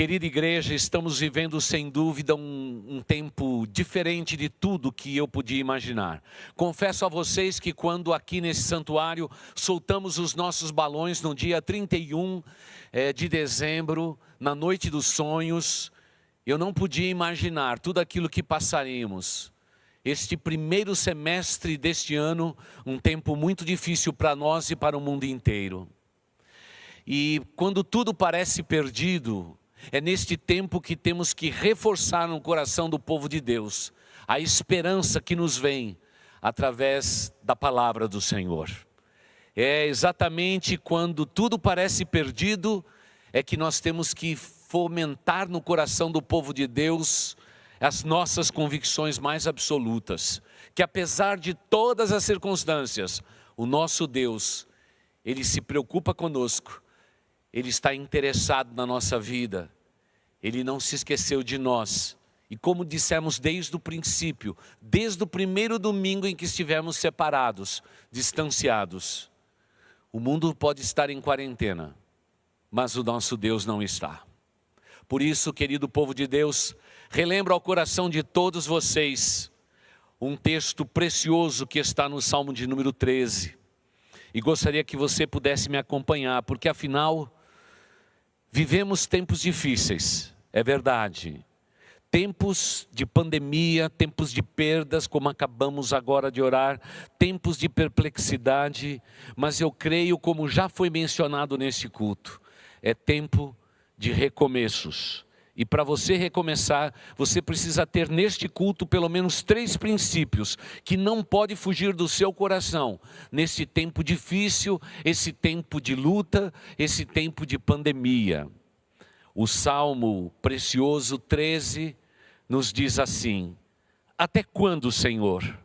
Querida igreja, estamos vivendo sem dúvida um tempo diferente de tudo que eu podia imaginar. Confesso a vocês que quando aqui nesse santuário soltamos os nossos balões no dia 31 de dezembro, na noite dos sonhos, eu não podia imaginar tudo aquilo que passaríamos. Este primeiro semestre deste ano, um tempo muito difícil para nós e para o mundo inteiro. E quando tudo parece perdido, é neste tempo que temos que reforçar no coração do povo de Deus a esperança que nos vem através da palavra do Senhor. É exatamente quando tudo parece perdido, é que nós temos que fomentar no coração do povo de Deus as nossas convicções mais absolutas. Que apesar de todas as circunstâncias, o nosso Deus, Ele se preocupa conosco. Ele está interessado na nossa vida, Ele não se esqueceu de nós. E como dissemos desde o princípio, desde o primeiro domingo em que estivemos separados, distanciados, o mundo pode estar em quarentena, mas o nosso Deus não está. Por isso, querido povo de Deus, relembro ao coração de todos vocês um texto precioso que está no Salmo de número 13. E gostaria que você pudesse me acompanhar, porque afinal vivemos tempos difíceis, é verdade. Tempos de pandemia, tempos de perdas, como acabamos agora de orar, tempos de perplexidade, mas eu creio, como já foi mencionado neste culto, é tempo de recomeços. E para você recomeçar, você precisa ter neste culto pelo menos 3 princípios que não pode fugir do seu coração nesse tempo difícil, esse tempo de luta, esse tempo de pandemia. O Salmo precioso 13 nos diz assim: até quando, Senhor?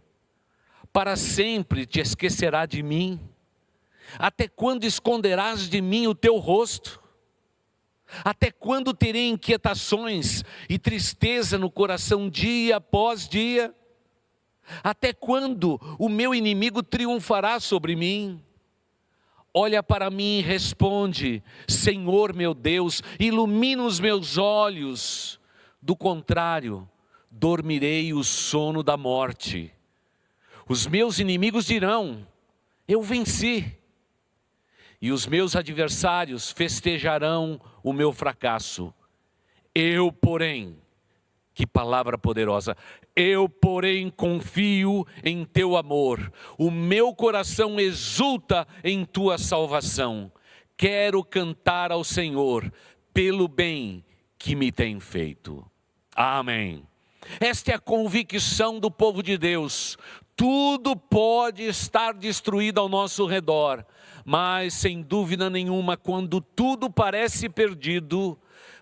Para sempre te esquecerá de mim? Até quando esconderás de mim o teu rosto? Até quando terei inquietações e tristeza no coração dia após dia? Até quando o meu inimigo triunfará sobre mim? Olha para mim e responde: Senhor meu Deus, ilumina os meus olhos. Do contrário, dormirei o sono da morte. Os meus inimigos dirão: eu venci. E os meus adversários festejarão o meu fracasso. Eu, porém, que palavra poderosa, eu, porém, confio em teu amor. O meu coração exulta em tua salvação. Quero cantar ao Senhor pelo bem que me tem feito. Amém. Esta é a convicção do povo de Deus. Tudo pode estar destruído ao nosso redor, mas sem dúvida nenhuma, quando tudo parece perdido,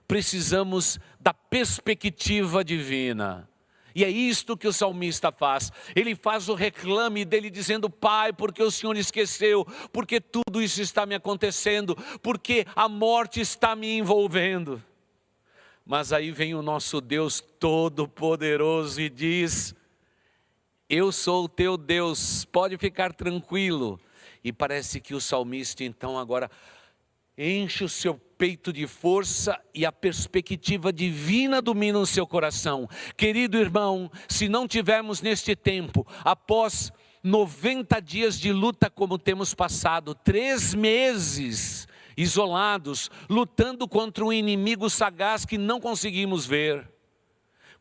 precisamos da perspectiva divina. E é isto que o salmista faz. Ele faz o reclame dele dizendo: Pai, porque o Senhor esqueceu? Porque tudo isso está me acontecendo? Porque a morte está me envolvendo? Mas aí vem o nosso Deus Todo-Poderoso e diz: eu sou o teu Deus, pode ficar tranquilo. E parece que o salmista então agora enche o seu peito de força e a perspectiva divina domina o seu coração. Querido irmão, se não tivermos neste tempo, após 90 dias de luta como temos passado, 3 meses isolados, lutando contra um inimigo sagaz que não conseguimos ver.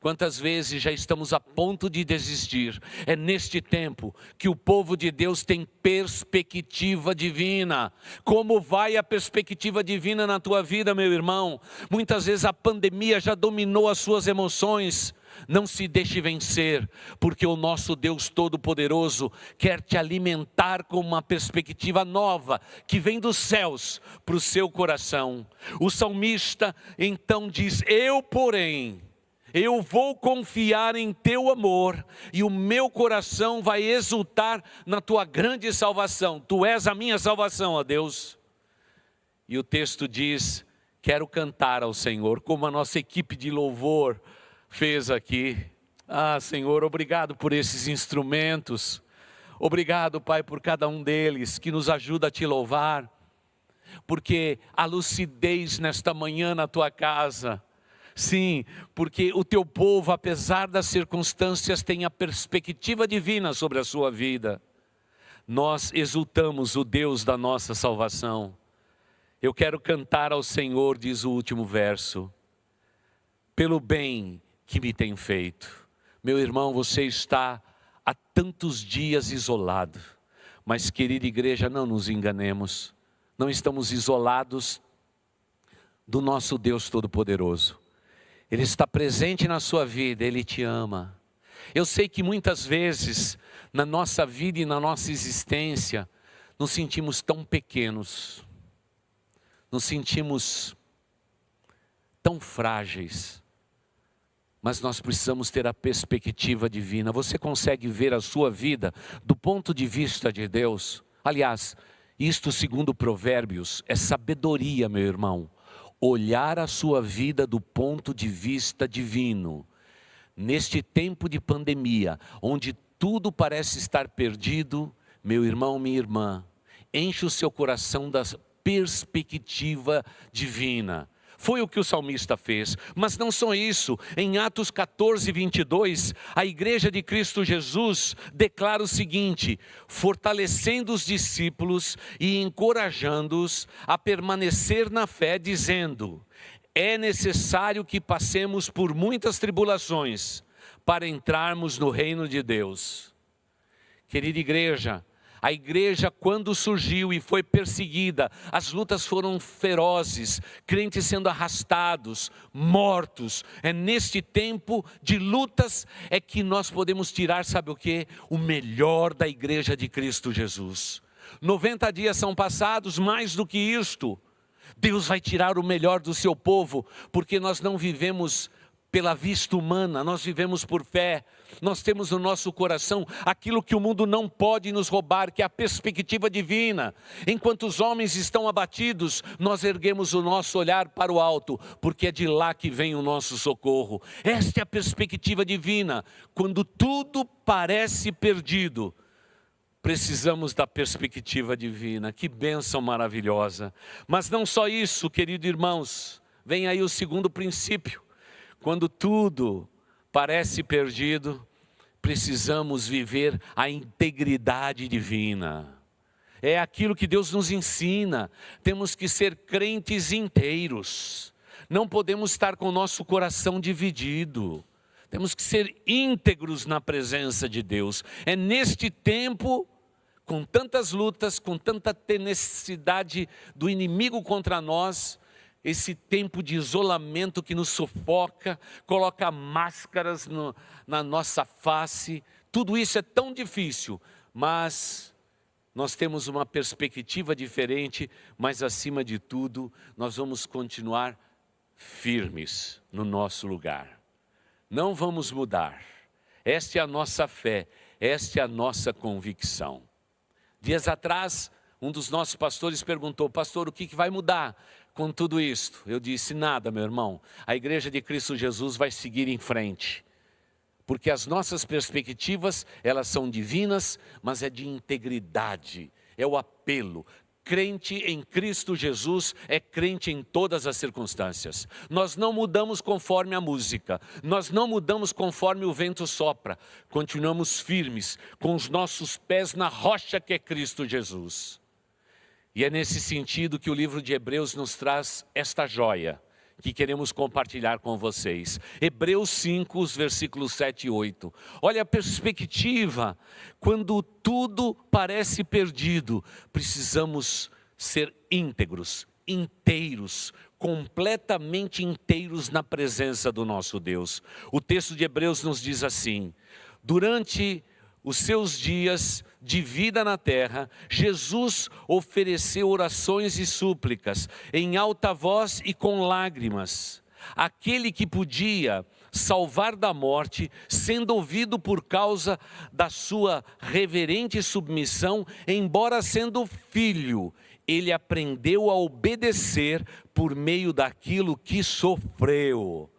Quantas vezes já estamos a ponto de desistir? É neste tempo que o povo de Deus tem perspectiva divina. Como vai a perspectiva divina na tua vida, meu irmão? Muitas vezes a pandemia já dominou as suas emoções. Não se deixe vencer, porque o nosso Deus Todo-Poderoso quer te alimentar com uma perspectiva nova, que vem dos céus para o seu coração. O salmista então diz: eu, porém, eu vou confiar em teu amor e o meu coração vai exultar na tua grande salvação. Tu és a minha salvação, ó Deus. E o texto diz: quero cantar ao Senhor, como a nossa equipe de louvor fez aqui. Ah, Senhor, obrigado por esses instrumentos. Obrigado, Pai, por cada um deles que nos ajuda a te louvar. porque há lucidez nesta manhã na tua casa. Sim, porque o teu povo, apesar das circunstâncias, tem a perspectiva divina sobre a sua vida. Nós exultamos o Deus da nossa salvação. Eu quero cantar ao Senhor, diz o último verso, pelo bem que me tem feito. Meu irmão, você está há tantos dias isolado, mas querida igreja, não nos enganemos, não estamos isolados do nosso Deus Todo-Poderoso. Ele está presente na sua vida, Ele te ama. Eu sei que muitas vezes, na nossa vida e na nossa existência, nos sentimos tão pequenos, nos sentimos tão frágeis, mas nós precisamos ter a perspectiva divina. Você consegue ver a sua vida do ponto de vista de Deus? Aliás, isto segundo Provérbios, é sabedoria, meu irmão. Olhar a sua vida do ponto de vista divino. Neste tempo de pandemia, onde tudo parece estar perdido, meu irmão, minha irmã, enche o seu coração da perspectiva divina. Foi o que o salmista fez, mas não só isso. Em Atos 14, 22, a igreja de Cristo Jesus declara o seguinte: fortalecendo os discípulos e encorajando-os a permanecer na fé, dizendo, é necessário que passemos por muitas tribulações para entrarmos no reino de Deus. Querida igreja, a igreja, quando surgiu e foi perseguida, as lutas foram ferozes, crentes sendo arrastados, mortos. É neste tempo de lutas é que nós podemos tirar, sabe o quê? O melhor da igreja de Cristo Jesus. 90 dias são passados, mais do que isto. Deus vai tirar o melhor do seu povo, porque nós não vivemos pela vista humana, nós vivemos por fé. Nós temos no nosso coração aquilo que o mundo não pode nos roubar, que é a perspectiva divina. Enquanto os homens estão abatidos, nós erguemos o nosso olhar para o alto, porque é de lá que vem o nosso socorro. Esta é a perspectiva divina. Quando tudo parece perdido, precisamos da perspectiva divina. Que bênção maravilhosa. Mas não só isso, queridos irmãos, vem aí o segundo princípio. Quando tudo parece perdido, precisamos viver a integridade divina. É aquilo que Deus nos ensina. Temos que ser crentes inteiros. Não podemos estar com o nosso coração dividido. Temos que ser íntegros na presença de Deus. É neste tempo, com tantas lutas, com tanta tenacidade do inimigo contra nós, esse tempo de isolamento que nos sufoca, coloca máscaras na nossa face, tudo isso é tão difícil, mas nós temos uma perspectiva diferente, mas acima de tudo, nós vamos continuar firmes no nosso lugar. Não vamos mudar. Esta é a nossa fé, esta é a nossa convicção. Dias atrás, um dos nossos pastores perguntou, pastor, o que vai mudar com tudo isto? Eu disse, nada, meu irmão. A igreja de Cristo Jesus vai seguir em frente. Porque as nossas perspectivas, elas são divinas, mas é de integridade. É o apelo. Crente em Cristo Jesus é crente em todas as circunstâncias. Nós não mudamos conforme a música. Nós não mudamos conforme o vento sopra. Continuamos firmes, com os nossos pés na rocha que é Cristo Jesus. E é nesse sentido que o livro de Hebreus nos traz esta joia que queremos compartilhar com vocês. Hebreus 5, os versículos 7 e 8. Olha a perspectiva. Quando tudo parece perdido, precisamos ser íntegros, inteiros, completamente inteiros na presença do nosso Deus. O texto de Hebreus nos diz assim, durante os seus dias de vida na terra, Jesus ofereceu orações e súplicas, em alta voz e com lágrimas. Aquele que podia salvar da morte, sendo ouvido por causa da sua reverente submissão, embora sendo filho, ele aprendeu a obedecer por meio daquilo que sofreu.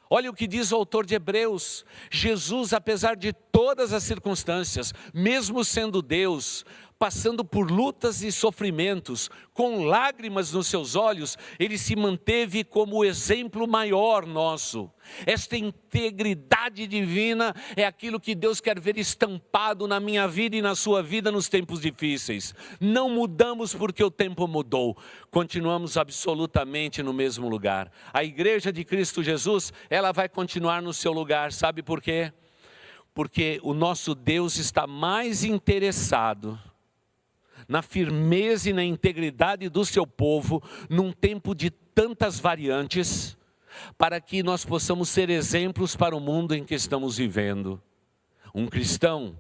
Olha o que diz o autor de Hebreus, Jesus, apesar de todas as circunstâncias, mesmo sendo Deus, passando por lutas e sofrimentos, com lágrimas nos seus olhos, ele se manteve como o exemplo maior nosso. Esta integridade divina é aquilo que Deus quer ver estampado na minha vida e na sua vida nos tempos difíceis. Não mudamos porque o tempo mudou, continuamos absolutamente no mesmo lugar. A igreja de Cristo Jesus, ela vai continuar no seu lugar, sabe por quê? Porque o nosso Deus está mais interessado na firmeza e na integridade do seu povo, num tempo de tantas variantes, para que nós possamos ser exemplos para o mundo em que estamos vivendo. Um cristão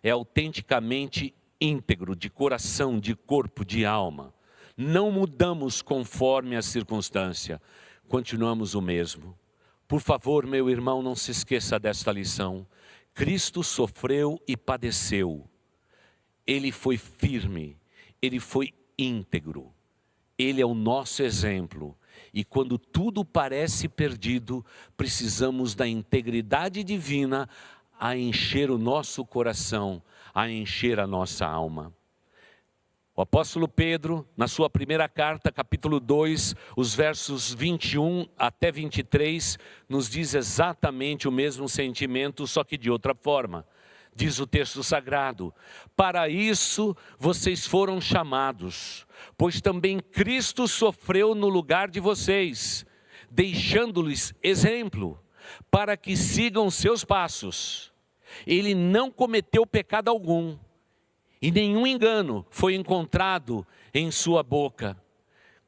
é autenticamente íntegro, de coração, de corpo, de alma. Não mudamos conforme a circunstância, continuamos o mesmo. Por favor, meu irmão, não se esqueça desta lição. Cristo sofreu e padeceu. Ele foi firme, ele foi íntegro, ele é o nosso exemplo. E quando tudo parece perdido, precisamos da integridade divina a encher o nosso coração, a encher a nossa alma. O apóstolo Pedro, na sua primeira carta, capítulo 2, os versos 21 até 23, nos diz exatamente o mesmo sentimento, só que de outra forma. Diz o texto sagrado: para isso vocês foram chamados, pois também Cristo sofreu no lugar de vocês, deixando-lhes exemplo, para que sigam seus passos. Ele não cometeu pecado algum, e nenhum engano foi encontrado em sua boca.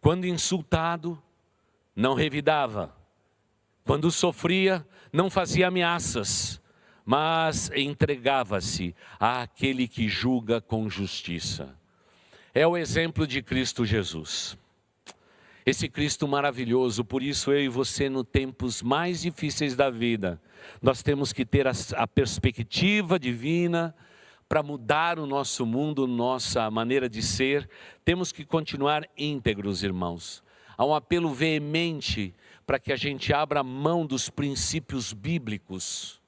Quando insultado, não revidava. Quando sofria, não fazia ameaças, mas entregava-se àquele que julga com justiça. É o exemplo de Cristo Jesus. Esse Cristo maravilhoso, por isso eu e você, nos tempos mais difíceis da vida, nós temos que ter a perspectiva divina para mudar o nosso mundo, nossa maneira de ser. Temos que continuar íntegros, irmãos. Há um apelo veemente para que a gente abra mão dos princípios bíblicos.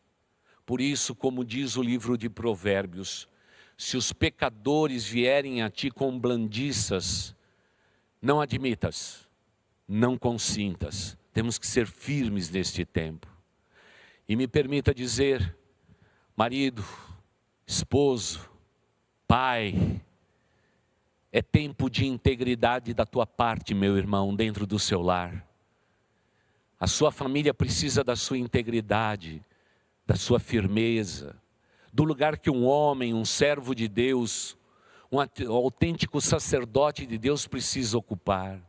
Por isso, como diz o livro de Provérbios, se os pecadores vierem a ti com blandiças, não admitas, não consintas. Temos que ser firmes neste tempo. E me permita dizer, marido, esposo, pai, é tempo de integridade da tua parte, meu irmão, dentro do seu lar. A sua família precisa da sua integridade, da sua firmeza, do lugar que um homem, um servo de Deus, um autêntico sacerdote de Deus precisa ocupar.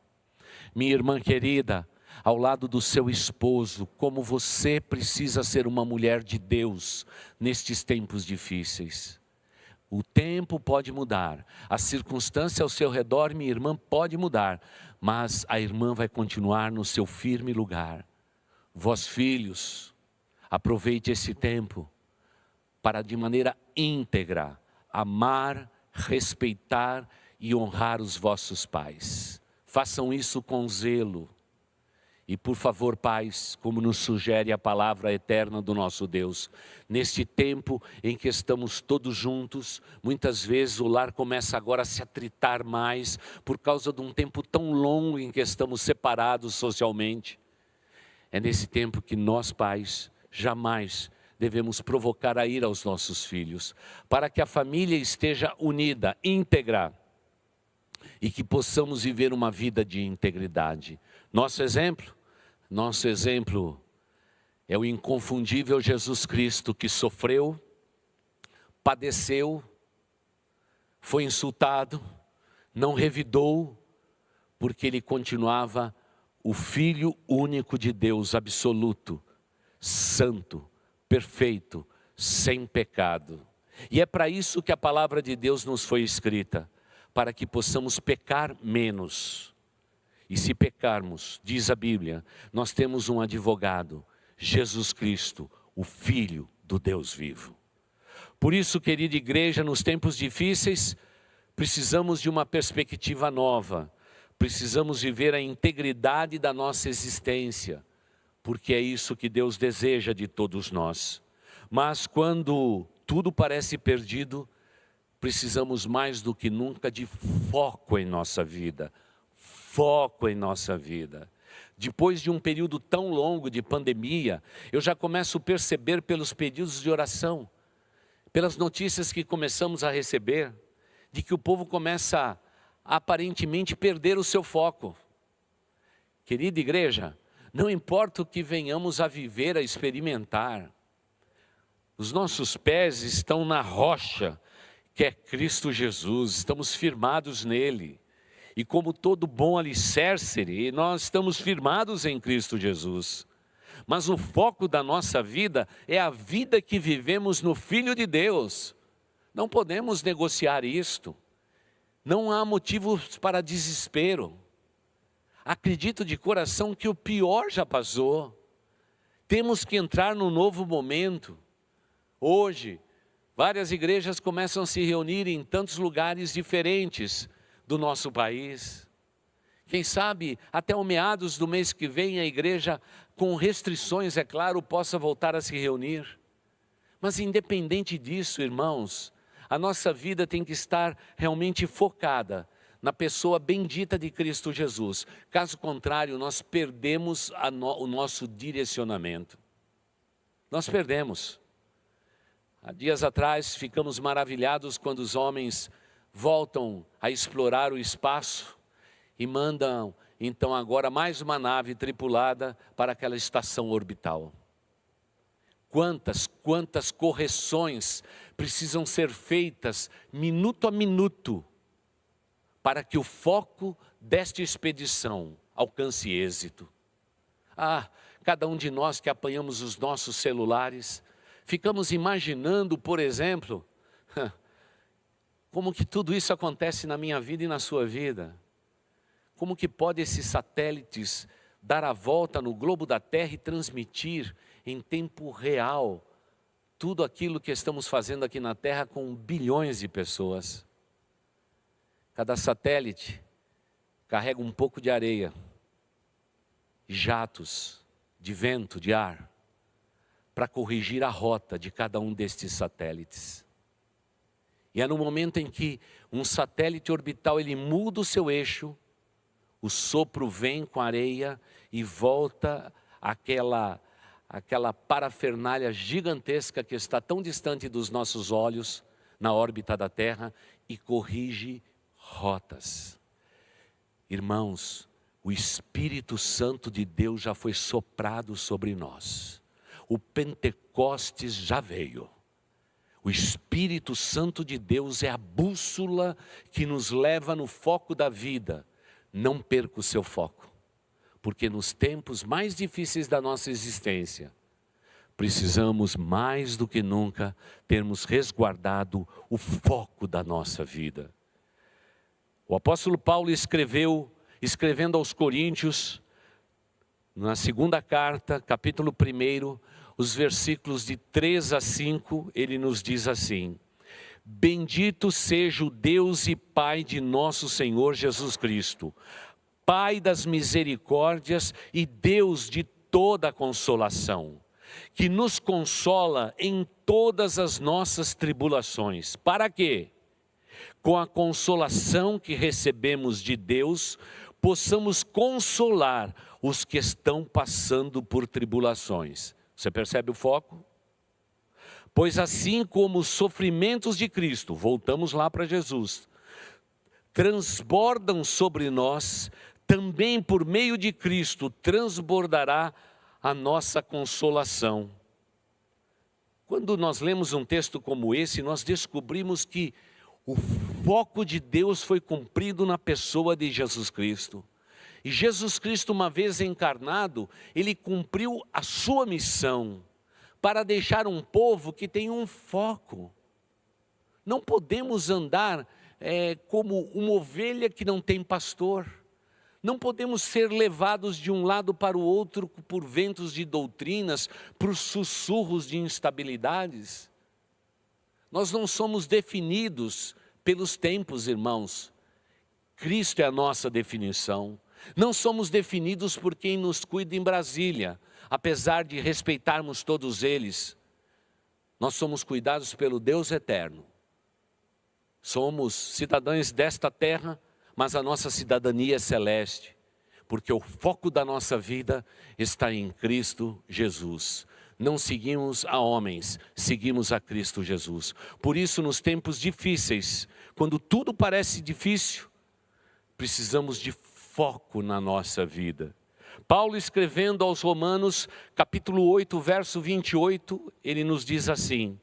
Minha irmã querida, ao lado do seu esposo, como você precisa ser uma mulher de Deus nestes tempos difíceis. O tempo pode mudar, a circunstância ao seu redor, minha irmã, pode mudar, mas a irmã vai continuar no seu firme lugar. Vós, filhos, aproveite esse tempo para, de maneira íntegra, amar, respeitar e honrar os vossos pais. Façam isso com zelo. E por favor, pais, como nos sugere a palavra eterna do nosso Deus, neste tempo em que estamos todos juntos, muitas vezes o lar começa agora a se atritar mais, por causa de um tempo tão longo em que estamos separados socialmente. É nesse tempo que nós, pais, jamais devemos provocar a ira aos nossos filhos, para que a família esteja unida, íntegra, e que possamos viver uma vida de integridade. Nosso exemplo é o inconfundível Jesus Cristo, que sofreu, padeceu, foi insultado, não revidou, porque ele continuava o Filho único de Deus, absoluto, santo, perfeito, sem pecado. E é para isso que a palavra de Deus nos foi escrita, para que possamos pecar menos. E se pecarmos, diz a Bíblia, nós temos um advogado, Jesus Cristo, o Filho do Deus vivo. Por isso, querida igreja, nos tempos difíceis, precisamos de uma perspectiva nova. Precisamos viver a integridade da nossa existência, porque é isso que Deus deseja de todos nós. Mas quando tudo parece perdido, precisamos mais do que nunca de foco em nossa vida. Foco em nossa vida. Depois de um período tão longo de pandemia, eu já começo a perceber pelos pedidos de oração, pelas notícias que começamos a receber, de que o povo começa a aparentemente perder o seu foco. Querida igreja, não importa o que venhamos a viver, a experimentar, os nossos pés estão na rocha, que é Cristo Jesus, estamos firmados nele. E como todo bom alicerce, nós estamos firmados em Cristo Jesus. Mas o foco da nossa vida é a vida que vivemos no Filho de Deus. Não podemos negociar isto. Não há motivos para desespero. Acredito de coração que o pior já passou. Temos que entrar num novo momento. Hoje, várias igrejas começam a se reunir em tantos lugares diferentes do nosso país. Quem sabe até o meados do mês que vem a igreja, com restrições, é claro, possa voltar a se reunir. Mas independente disso, irmãos, a nossa vida tem que estar realmente focada na pessoa bendita de Cristo Jesus. Caso contrário, nós perdemos o nosso direcionamento. Nós perdemos. Há dias atrás ficamos maravilhados quando os homens voltam a explorar o espaço e mandam então agora mais uma nave tripulada para aquela estação orbital. Quantas correções precisam ser feitas minuto a minuto para que o foco desta expedição alcance êxito. Cada um de nós que apanhamos os nossos celulares, ficamos imaginando, por exemplo, como que tudo isso acontece na minha vida e na sua vida. Como que pode esses satélites dar a volta no globo da Terra e transmitir em tempo real tudo aquilo que estamos fazendo aqui na Terra com bilhões de pessoas. Cada satélite carrega um pouco de areia, jatos de vento, de ar, para corrigir a rota de cada um destes satélites. E é no momento em que um satélite orbital ele muda o seu eixo, o sopro vem com a areia e volta aquela parafernália gigantesca que está tão distante dos nossos olhos, na órbita da Terra, e corrige rotas. Irmãos, o Espírito Santo de Deus já foi soprado sobre nós. O Pentecostes já veio. O Espírito Santo de Deus é a bússola que nos leva no foco da vida. Não perca o seu foco, porque nos tempos mais difíceis da nossa existência, precisamos mais do que nunca termos resguardado o foco da nossa vida. O apóstolo Paulo escrevendo aos Coríntios, na segunda carta, capítulo 1, os versículos de 3 a 5, ele nos diz assim: bendito seja o Deus e Pai de nosso Senhor Jesus Cristo, Pai das misericórdias e Deus de toda a consolação, que nos consola em todas as nossas tribulações. Para quê? Com a consolação que recebemos de Deus, possamos consolar os que estão passando por tribulações. Você percebe o foco? Pois assim como os sofrimentos de Cristo, voltamos lá para Jesus, transbordam sobre nós, também por meio de Cristo transbordará a nossa consolação. Quando nós lemos um texto como esse, nós descobrimos que o foco de Deus foi cumprido na pessoa de Jesus Cristo. E Jesus Cristo, uma vez encarnado, ele cumpriu a sua missão para deixar um povo que tem um foco. Não podemos andar como uma ovelha que não tem pastor. Não podemos ser levados de um lado para o outro por ventos de doutrinas, por sussurros de instabilidades. Nós não somos definidos pelos tempos, irmãos. Cristo é a nossa definição. Não somos definidos por quem nos cuida em Brasília, apesar de respeitarmos todos eles. Nós somos cuidados pelo Deus eterno. Somos cidadãos desta terra, mas a nossa cidadania é celeste, porque o foco da nossa vida está em Cristo Jesus. Não seguimos a homens, seguimos a Cristo Jesus. Por isso, nos tempos difíceis, quando tudo parece difícil, precisamos de foco na nossa vida. Paulo, escrevendo aos Romanos, capítulo 8, verso 28, ele nos diz assim: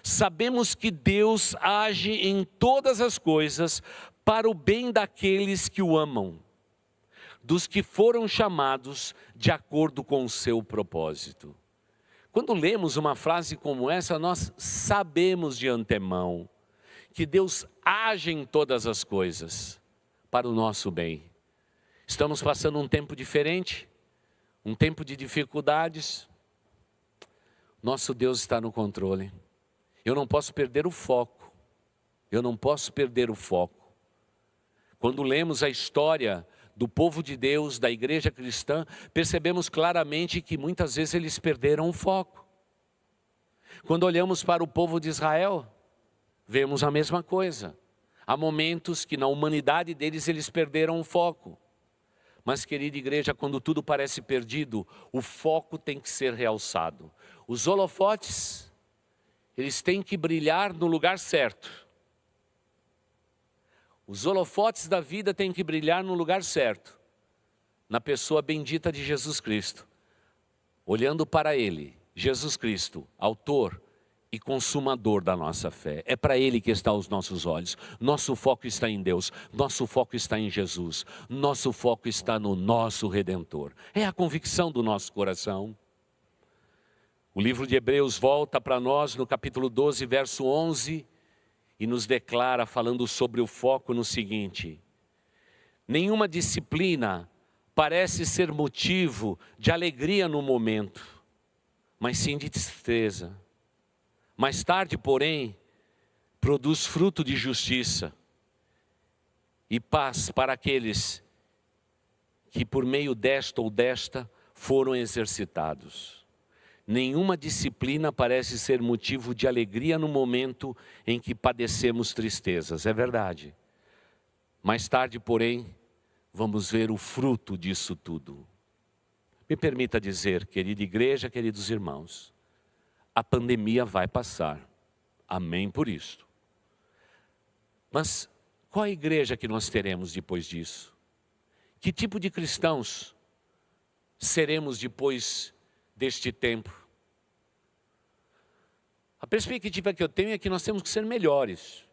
sabemos que Deus age em todas as coisas para o bem daqueles que o amam, dos que foram chamados de acordo com o seu propósito. Quando lemos uma frase como essa, nós sabemos de antemão que Deus age em todas as coisas para o nosso bem. Estamos passando um tempo diferente, um tempo de dificuldades. Nosso Deus está no controle. Eu não posso perder o foco. Eu não posso perder o foco. Quando lemos a história do povo de Deus, da igreja cristã, percebemos claramente que muitas vezes eles perderam o foco. Quando olhamos para o povo de Israel, vemos a mesma coisa. Há momentos que na humanidade deles eles perderam o foco. Mas, querida igreja, quando tudo parece perdido, o foco tem que ser realçado. Os holofotes, eles têm que brilhar no lugar certo. Os holofotes da vida têm que brilhar no lugar certo, na pessoa bendita de Jesus Cristo. Olhando para Ele, Jesus Cristo, autor e consumador da nossa fé. É para Ele que estão os nossos olhos. Nosso foco está em Deus, nosso foco está em Jesus, nosso foco está no nosso Redentor. É a convicção do nosso coração. O livro de Hebreus volta para nós no capítulo 12, verso 11, e nos declara, falando sobre o foco, no seguinte: nenhuma disciplina parece ser motivo de alegria no momento, mas sim de tristeza. Mais tarde, porém, produz fruto de justiça e paz para aqueles que por meio desta ou desta foram exercitados. Nenhuma disciplina parece ser motivo de alegria no momento em que padecemos tristezas, é verdade. Mais tarde, porém, vamos ver o fruto disso tudo. Me permita dizer, querida igreja, queridos irmãos, a pandemia vai passar, amém por isso. Mas qual a igreja que nós teremos depois disso? Que tipo de cristãos seremos depois deste tempo? A perspectiva que eu tenho é que nós temos que ser melhores,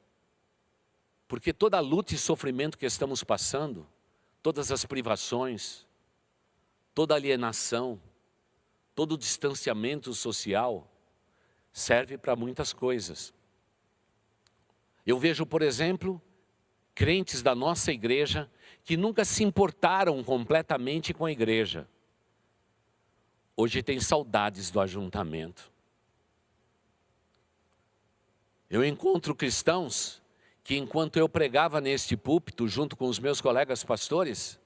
porque toda a luta e sofrimento que estamos passando, todas as privações, toda a alienação, todo o distanciamento social, serve para muitas coisas. Eu vejo, por exemplo, crentes da nossa igreja que nunca se importaram completamente com a igreja. Hoje tem saudades do ajuntamento. Eu encontro cristãos que, enquanto eu pregava neste púlpito, junto com os meus colegas pastores,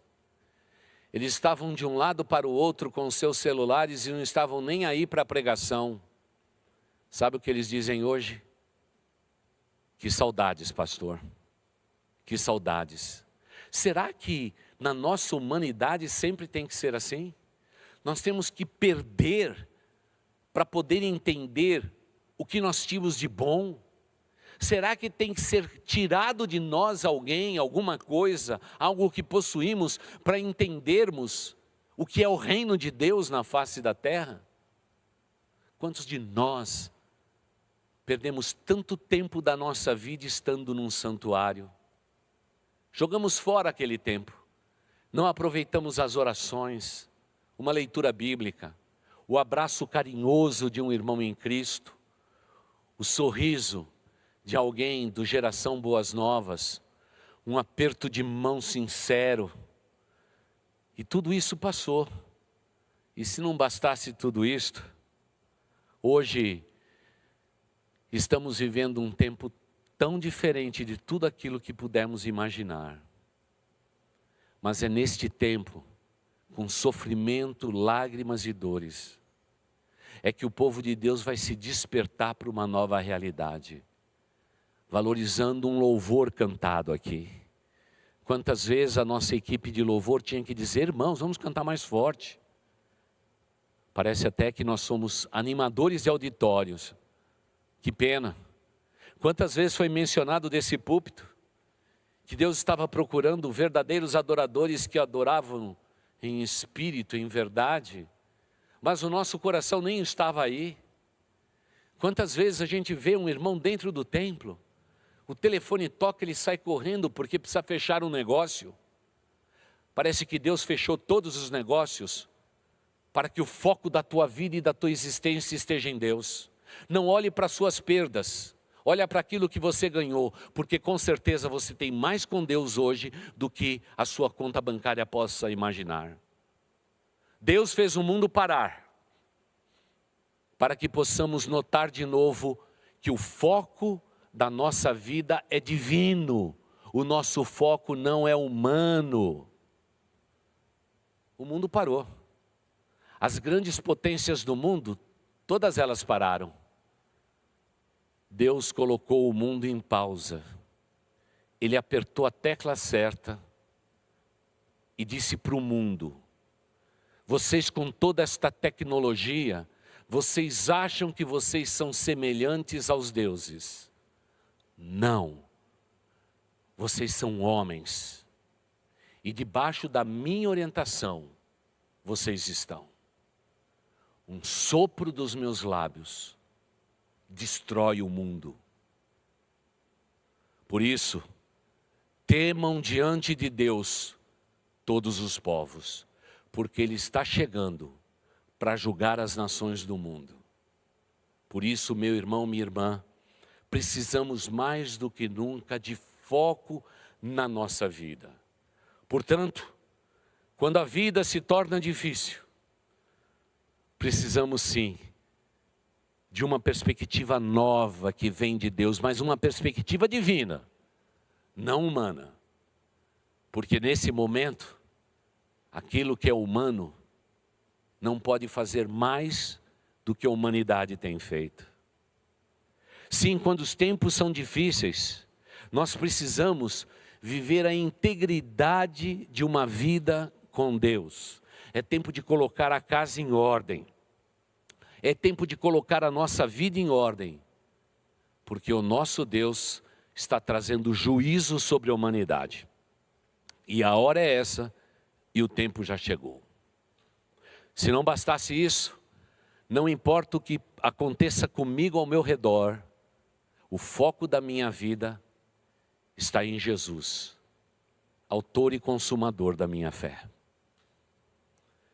eles estavam de um lado para o outro com os seus celulares e não estavam nem aí para a pregação. Sabe o que eles dizem hoje? Que saudades, pastor. Que saudades. Será que na nossa humanidade sempre tem que ser assim? Nós temos que perder para poder entender o que nós tínhamos de bom? Será que tem que ser tirado de nós alguém, alguma coisa, algo que possuímos para entendermos o que é o reino de Deus na face da terra? Quantos de nós perdemos tanto tempo da nossa vida estando num santuário? Jogamos fora aquele tempo, não aproveitamos as orações, uma leitura bíblica, o abraço carinhoso de um irmão em Cristo, o sorriso de alguém do Geração Boas Novas, um aperto de mão sincero. E tudo isso passou. E se não bastasse tudo isto, hoje estamos vivendo um tempo tão diferente de tudo aquilo que pudemos imaginar. Mas é neste tempo, com sofrimento, lágrimas e dores, é que o povo de Deus vai se despertar para uma nova realidade. valorizando um louvor cantado aqui. Quantas vezes a nossa equipe de louvor tinha que dizer: irmãos, vamos cantar mais forte. Parece até que nós somos animadores de auditórios. Que pena. Quantas vezes foi mencionado desse púlpito que Deus estava procurando verdadeiros adoradores que adoravam em espírito, em verdade, mas o nosso coração nem estava aí. Quantas vezes a gente vê um irmão dentro do templo, o telefone toca, ele sai correndo porque precisa fechar um negócio. Parece que Deus fechou todos os negócios para que o foco da tua vida e da tua existência esteja em Deus. Não olhe para as suas perdas, olha para aquilo que você ganhou, porque com certeza você tem mais com Deus hoje do que a sua conta bancária possa imaginar. Deus fez o mundo parar, para que possamos notar de novo que o foco da nossa vida é divino, o nosso foco não é humano. O mundo parou. As grandes potências do mundo, todas elas pararam. Deus colocou o mundo em pausa. Ele apertou a tecla certa e disse para o mundo: vocês com toda esta tecnologia, vocês acham que vocês são semelhantes aos deuses? Não. Vocês são homens. E debaixo da minha orientação, vocês estão. Um sopro dos meus lábios destrói o mundo. Por isso, temam diante de Deus todos os povos, porque Ele está chegando para julgar as nações do mundo. Por isso, meu irmão, minha irmã, precisamos mais do que nunca de foco na nossa vida. Portanto, quando a vida se torna difícil, precisamos sim de uma perspectiva nova que vem de Deus, mas uma perspectiva divina, não humana. Porque nesse momento, aquilo que é humano não pode fazer mais do que a humanidade tem feito. Sim, quando os tempos são difíceis, nós precisamos viver a integridade de uma vida com Deus. É tempo de colocar a casa em ordem. É tempo de colocar a nossa vida em ordem. Porque o nosso Deus está trazendo juízo sobre a humanidade. E a hora é essa e o tempo já chegou. Se não bastasse isso, não importa o que aconteça comigo ao meu redor, o foco da minha vida está em Jesus, autor e consumador da minha fé.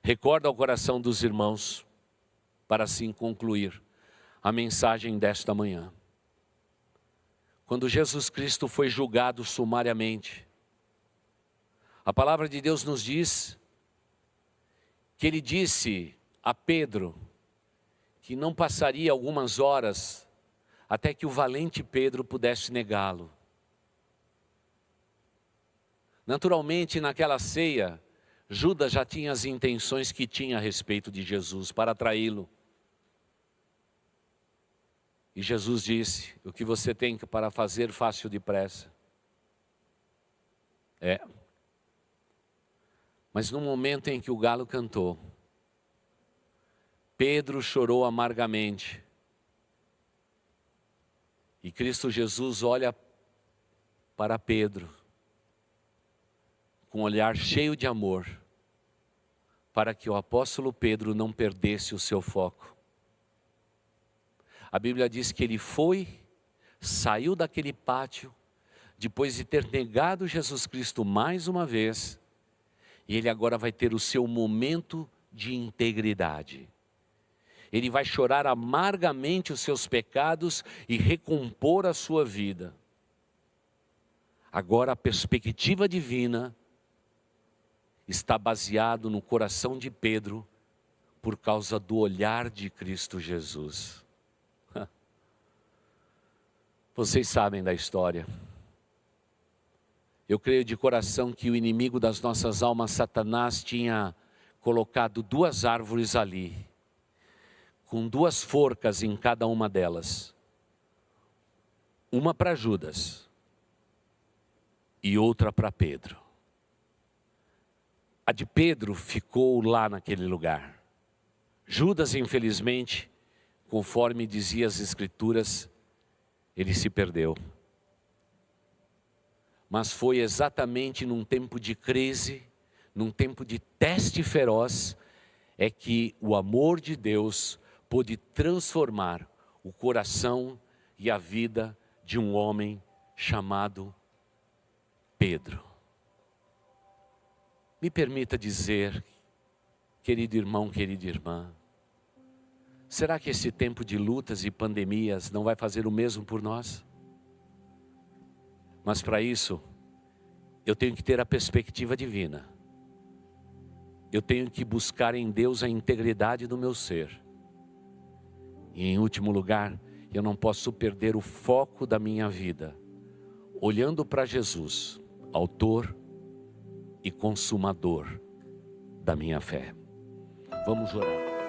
Recorda ao coração dos irmãos, para assim concluir a mensagem desta manhã. Quando Jesus Cristo foi julgado sumariamente, a palavra de Deus nos diz que Ele disse a Pedro que não passaria algumas horas até que o valente Pedro pudesse negá-lo. Naturalmente, naquela ceia, Judas já tinha as intenções que tinha a respeito de Jesus para traí-lo. E Jesus disse: o que você tem para fazer, faça-o depressa. Mas no momento em que o galo cantou, Pedro chorou amargamente. E Cristo Jesus olha para Pedro com um olhar cheio de amor, para que o apóstolo Pedro não perdesse o seu foco. A Bíblia diz que ele saiu daquele pátio, depois de ter negado Jesus Cristo mais uma vez, e ele agora vai ter o seu momento de integridade. Ele vai chorar amargamente os seus pecados e recompor a sua vida. Agora a perspectiva divina está baseado no coração de Pedro por causa do olhar de Cristo Jesus. Vocês sabem da história. Eu creio de coração que o inimigo das nossas almas, Satanás, tinha colocado 2 árvores ali, com 2 forcas em cada uma delas. Uma para Judas e outra para Pedro. A de Pedro ficou lá naquele lugar. Judas, infelizmente, conforme dizia as Escrituras, ele se perdeu. Mas foi exatamente num tempo de crise, num tempo de teste feroz, é que o amor de Deus pôde transformar o coração e a vida de um homem chamado Pedro. Me permita dizer, querido irmão, querida irmã, será que esse tempo de lutas e pandemias não vai fazer o mesmo por nós? Mas para isso, eu tenho que ter a perspectiva divina. Eu tenho que buscar em Deus a integridade do meu ser. E em último lugar, eu não posso perder o foco da minha vida, olhando para Jesus, autor e consumador da minha fé. Vamos orar.